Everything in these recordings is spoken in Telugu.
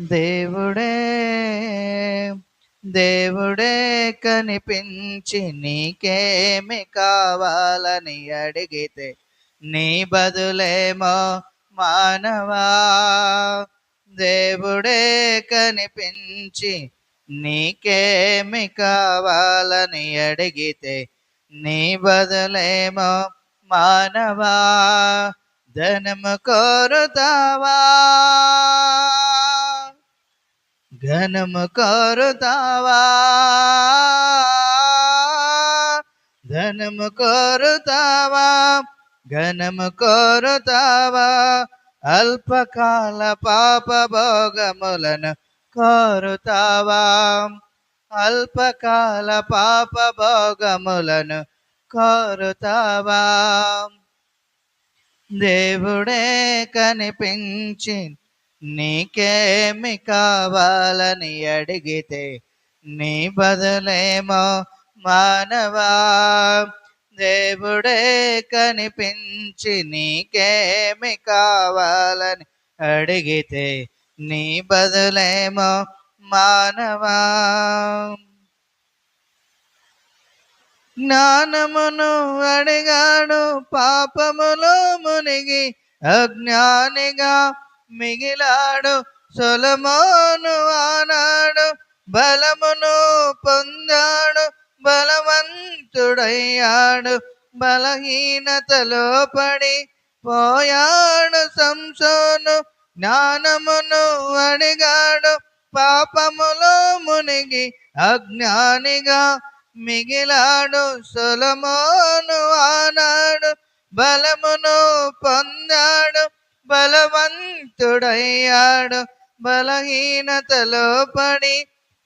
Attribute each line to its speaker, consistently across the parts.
Speaker 1: దేవుడే దేవుడే కనిపించి నీకేమి కావాలని అడిగితే నీ బదులేమో మానవా. దేవుడే కనిపించి నీకేమి కావాలని అడిగితే నీ బదులేమో మానవా. ధనము కోరుతావా, ఘనము కోరుతావా, ధనము కోరుతావా, ఘనము కోరుతావా, అల్పకాల పాప భోగములను కోరుతావా, అల్పకాల పాప భోగములను కోరుతావా. దేవుడే కనిపించి నీకేమి కావాలని అడిగితే నీ బదులేమో మానవా. దేవుడే కనిపించి నీకేమి కావాలని అడిగితే నీ బదులేమో మానవా. జ్ఞానమును అడిగాడు పాపములో మునిగి అజ్ఞానిగా మిగిలాడు సొలొమోను. ఆనాడు బలమును పొందాడు, బలవంతుడయ్యాడు, బలహీనతలో పడి పోయాడు సంసోను. జ్ఞానమును అడిగాడు పాపములో మునిగి అజ్ఞానిగా మిగిలాడు సొలొమోను. ఆనాడు బలమును పొందాడు, బలవంతుడయ్యాడు, బలహీనతలో పడి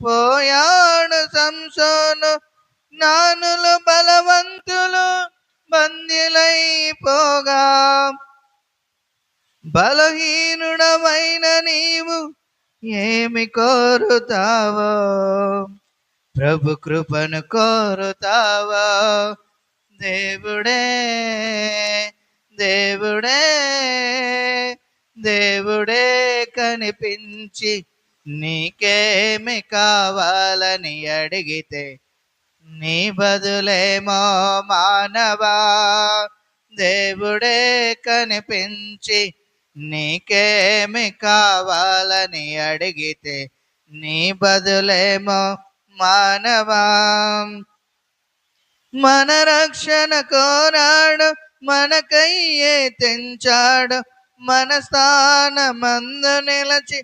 Speaker 1: పోయాడు సంసోను. జ్ఞానులు బలవంతులు బందీలైపోగా బలహీనుడవైన నీవు ఏమి కోరుతావో, ప్రభు కృపను కోరుతావా. దేవుడే దేవుడే దేవుడే కనిపించి నీకేమి కావాలని అడిగితే నీ బదులేమో మానవా. దేవుడే కనిపించి నీకేమి కావాలని అడిగితే నీ బదులేమో మానవా. మన రక్షణ కోరాడు, మనకయ్యే తెంచాడు, మన స్థానమందు నిలచి